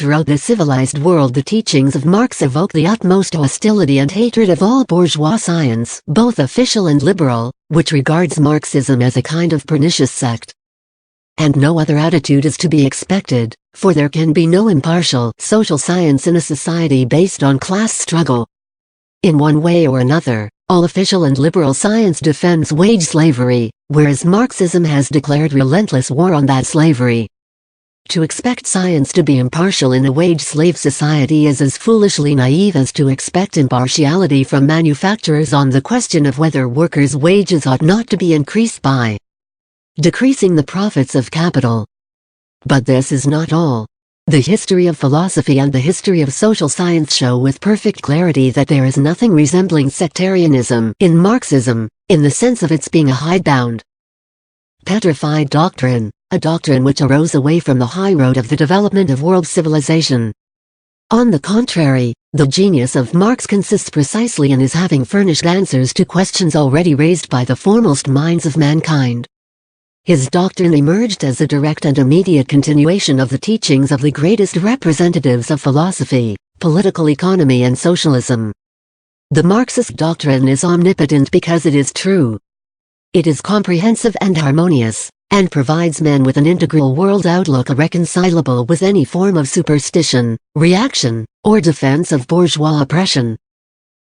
throughout the civilized world the teachings of Marx evoke the utmost hostility and hatred of all bourgeois science, both official and liberal, which regards Marxism as a kind of pernicious sect. And no other attitude is to be expected, for there can be no impartial social science in a society based on class struggle. In one way or another, all official and liberal science defends wage slavery, whereas Marxism has declared relentless war on that slavery. To expect science to be impartial in a wage-slave society is as foolishly naive as to expect impartiality from manufacturers on the question of whether workers' wages ought not to be increased by decreasing the profits of capital. But this is not all. The history of philosophy and the history of social science show with perfect clarity that there is nothing resembling sectarianism in Marxism, in the sense of its being a hidebound, petrified doctrine, a doctrine which arose away from the high road of the development of world civilization. On the contrary, the genius of Marx consists precisely in his having furnished answers to questions already raised by the foremost minds of mankind. His doctrine emerged as a direct and immediate continuation of the teachings of the greatest representatives of philosophy, political economy and socialism. The Marxist doctrine is omnipotent because it is true. It is comprehensive and harmonious, and provides men with an integral world outlook irreconcilable with any form of superstition, reaction, or defense of bourgeois oppression.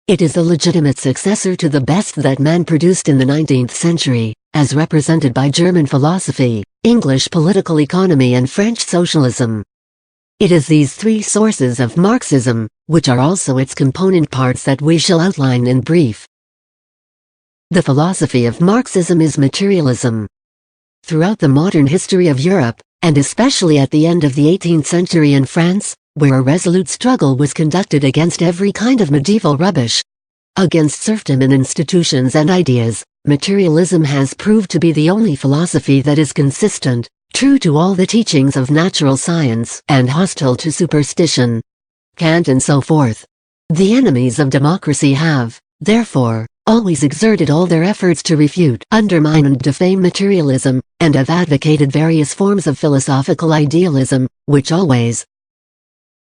It is a legitimate successor to the best that man produced in the 19th century, as represented by German philosophy, English political economy and French socialism. It is these three sources of Marxism, which are also its component parts, that we shall outline in brief. The philosophy of Marxism is materialism. Throughout the modern history of Europe, and especially at the end of the 18th century in France, where a resolute struggle was conducted against every kind of medieval rubbish, against serfdom in institutions and ideas, materialism has proved to be the only philosophy that is consistent, true to all the teachings of natural science, and hostile to superstition, Kant and so forth. The enemies of democracy have, therefore, always exerted all their efforts to refute, undermine and defame materialism, and have advocated various forms of philosophical idealism, which always,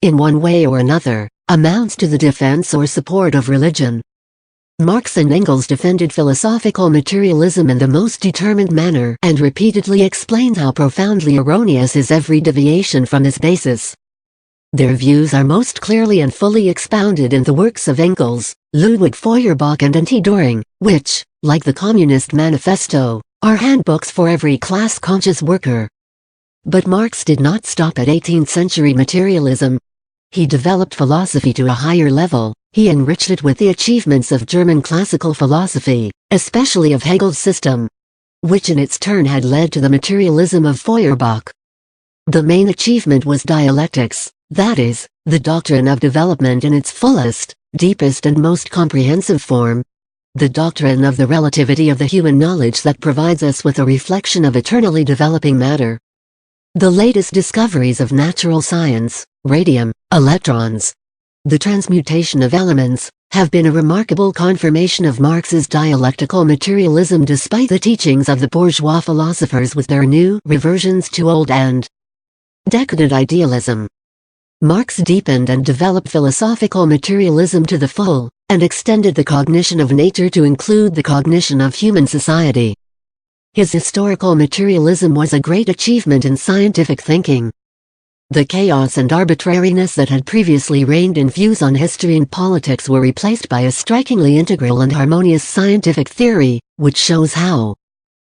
in one way or another, amounts to the defense or support of religion. Marx and Engels defended philosophical materialism in the most determined manner and repeatedly explained how profoundly erroneous is every deviation from this basis. Their views are most clearly and fully expounded in the works of Engels, Ludwig Feuerbach and N.T. Doring, which, like the Communist Manifesto, are handbooks for every class-conscious worker. But Marx did not stop at 18th-century materialism. He developed philosophy to a higher level. He enriched it with the achievements of German classical philosophy, especially of Hegel's system, which in its turn had led to the materialism of Feuerbach. The main achievement was dialectics, that is, the doctrine of development in its fullest, deepest and most comprehensive form, the doctrine of the relativity of the human knowledge that provides us with a reflection of eternally developing matter. The latest discoveries of natural science, radium, electrons, the transmutation of elements, have been a remarkable confirmation of Marx's dialectical materialism despite the teachings of the bourgeois philosophers with their new reversions to old and decadent idealism. Marx deepened and developed philosophical materialism to the full, and extended the cognition of nature to include the cognition of human society. His historical materialism was a great achievement in scientific thinking. The chaos and arbitrariness that had previously reigned in views on history and politics were replaced by a strikingly integral and harmonious scientific theory, which shows how,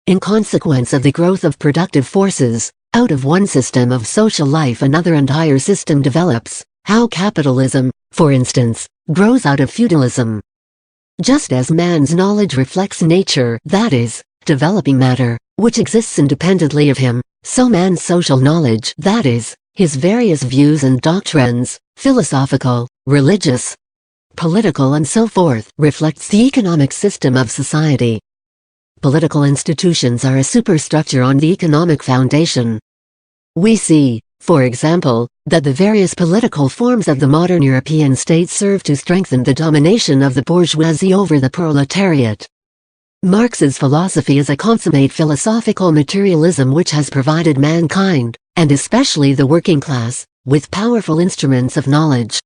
in consequence of the growth of productive forces, out of one system of social life another and higher system develops, how capitalism, for instance, grows out of feudalism. Just as man's knowledge reflects nature, that is, developing matter, which exists independently of him, so man's social knowledge, that is, his various views and doctrines, philosophical, religious, political and so forth, reflects the economic system of society. Political institutions are a superstructure on the economic foundation. We see, for example, that the various political forms of the modern European states serve to strengthen the domination of the bourgeoisie over the proletariat. Marx's philosophy is a consummate philosophical materialism which has provided mankind, and especially the working class, with powerful instruments of knowledge.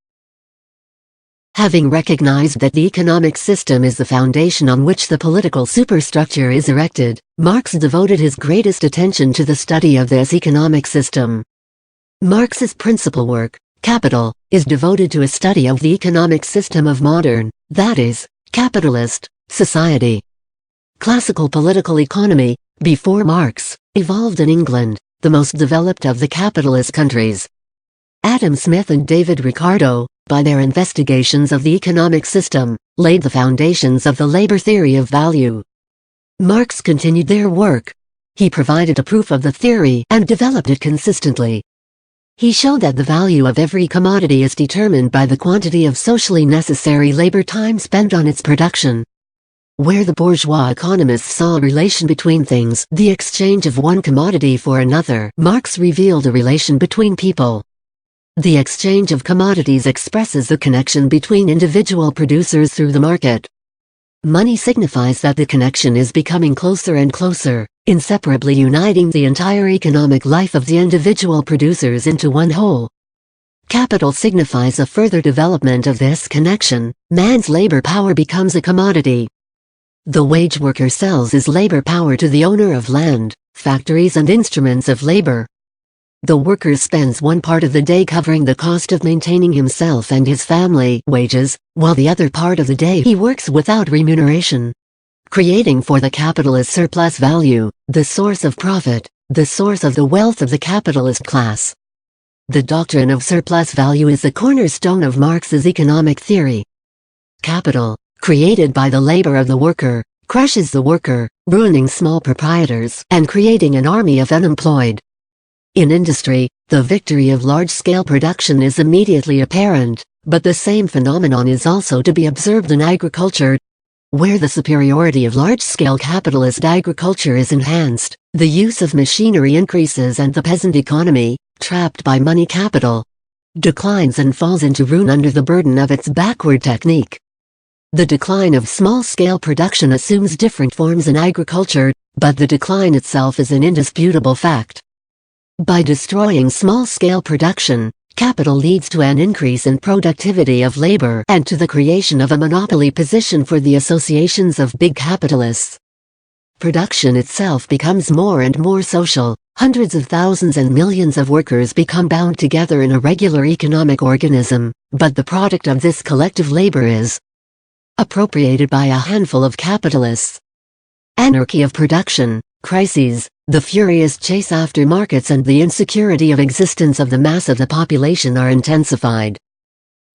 Having recognized that the economic system is the foundation on which the political superstructure is erected, Marx devoted his greatest attention to the study of this economic system. Marx's principal work, Capital, is devoted to a study of the economic system of modern, that is, capitalist, society. Classical political economy, before Marx, evolved in England, the most developed of the capitalist countries. Adam Smith and David Ricardo, by their investigations of the economic system, laid the foundations of the labor theory of value. Marx continued their work. He provided a proof of the theory and developed it consistently. He showed that the value of every commodity is determined by the quantity of socially necessary labor time spent on its production. Where the bourgeois economists saw a relation between things, the exchange of one commodity for another, Marx revealed a relation between people. The exchange of commodities expresses the connection between individual producers through the market. Money signifies that the connection is becoming closer and closer, inseparably uniting the entire economic life of the individual producers into one whole. Capital signifies a further development of this connection. Man's labor power becomes a commodity. The wage worker sells his labor power to the owner of land, factories and instruments of labor. The worker spends one part of the day covering the cost of maintaining himself and his family, wages, while the other part of the day he works without remuneration, creating for the capitalist surplus value, the source of profit, the source of the wealth of the capitalist class. The doctrine of surplus value is the cornerstone of Marx's economic theory. Capital, created by the labor of the worker, crushes the worker, ruining small proprietors and creating an army of unemployed. In industry, the victory of large-scale production is immediately apparent, but the same phenomenon is also to be observed in agriculture. Where the superiority of large-scale capitalist agriculture is enhanced, the use of machinery increases and the peasant economy, trapped by money capital, declines and falls into ruin under the burden of its backward technique. The decline of small-scale production assumes different forms in agriculture, but the decline itself is an indisputable fact. By destroying small-scale production, capital leads to an increase in productivity of labor and to the creation of a monopoly position for the associations of big capitalists. Production itself becomes more and more social. Hundreds of thousands and millions of workers become bound together in a regular economic organism, but the product of this collective labor is appropriated by a handful of capitalists. Anarchy of production, crises, the furious chase after markets and the insecurity of existence of the mass of the population are intensified.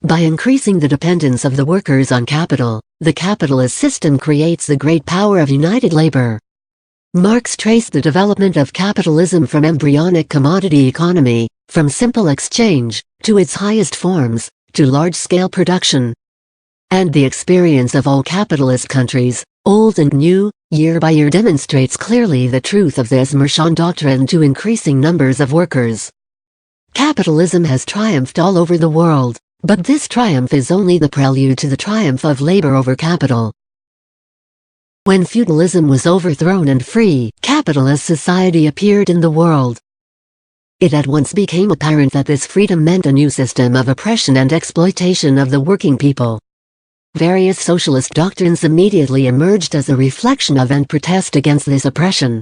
By increasing the dependence of the workers on capital, the capitalist system creates the great power of united labor. Marx traced the development of capitalism from embryonic commodity economy, from simple exchange, to its highest forms, to large-scale production. And the experience of all capitalist countries, old and new, year by year demonstrates clearly the truth of this Marxian doctrine to increasing numbers of workers. Capitalism has triumphed all over the world, but this triumph is only the prelude to the triumph of labor over capital. When feudalism was overthrown and free, capitalist society appeared in the world. It at once became apparent that this freedom meant a new system of oppression and exploitation of the working people. Various socialist doctrines immediately emerged as a reflection of and protest against this oppression.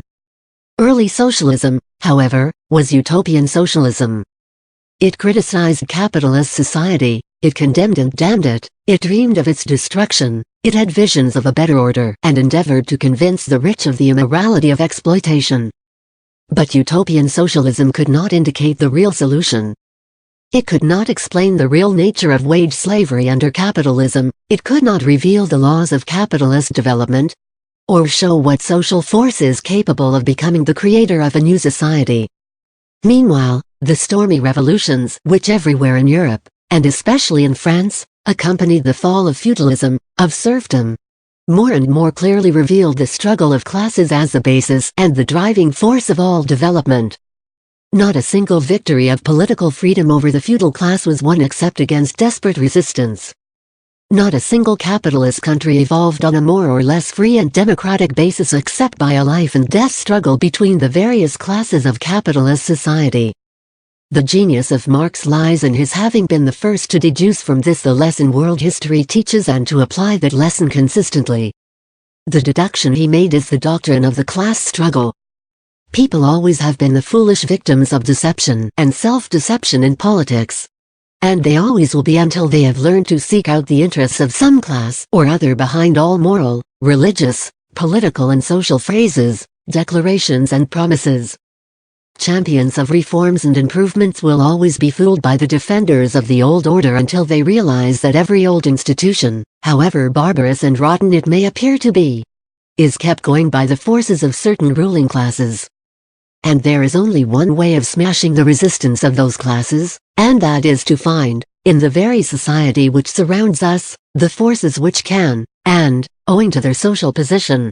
Early socialism, however, was utopian socialism. It criticized capitalist society, it condemned and damned it, it dreamed of its destruction, it had visions of a better order and endeavored to convince the rich of the immorality of exploitation. But utopian socialism could not indicate the real solution. It could not explain the real nature of wage slavery under capitalism, it could not reveal the laws of capitalist development, or show what social force is capable of becoming the creator of a new society. Meanwhile, the stormy revolutions, which everywhere in Europe, and especially in France, accompanied the fall of feudalism, of serfdom, more and more clearly revealed the struggle of classes as the basis and the driving force of all development. Not a single victory of political freedom over the feudal class was won except against desperate resistance. Not a single capitalist country evolved on a more or less free and democratic basis except by a life and death struggle between the various classes of capitalist society. The genius of Marx lies in his having been the first to deduce from this the lesson world history teaches and to apply that lesson consistently. The deduction he made is the doctrine of the class struggle. People always have been the foolish victims of deception and self-deception in politics. And they always will be until they have learned to seek out the interests of some class or other behind all moral, religious, political and social phrases, declarations and promises. Champions of reforms and improvements will always be fooled by the defenders of the old order until they realize that every old institution, however barbarous and rotten it may appear to be, is kept going by the forces of certain ruling classes. And there is only one way of smashing the resistance of those classes, and that is to find, in the very society which surrounds us, the forces which can, and, owing to their social position,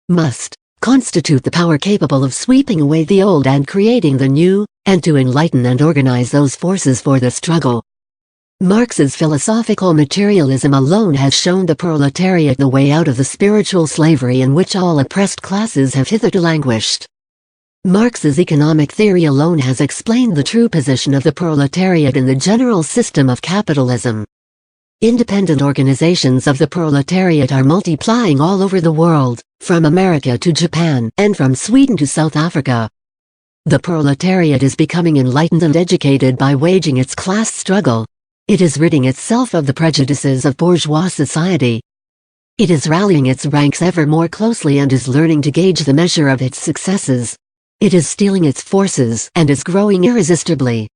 must, constitute the power capable of sweeping away the old and creating the new, and to enlighten and organize those forces for the struggle. Marx's philosophical materialism alone has shown the proletariat the way out of the spiritual slavery in which all oppressed classes have hitherto languished. Marx's economic theory alone has explained the true position of the proletariat in the general system of capitalism. Independent organizations of the proletariat are multiplying all over the world, from America to Japan and from Sweden to South Africa. The proletariat is becoming enlightened and educated by waging its class struggle. It is ridding itself of the prejudices of bourgeois society. It is rallying its ranks ever more closely and is learning to gauge the measure of its successes. It is steeling its forces and is growing irresistibly.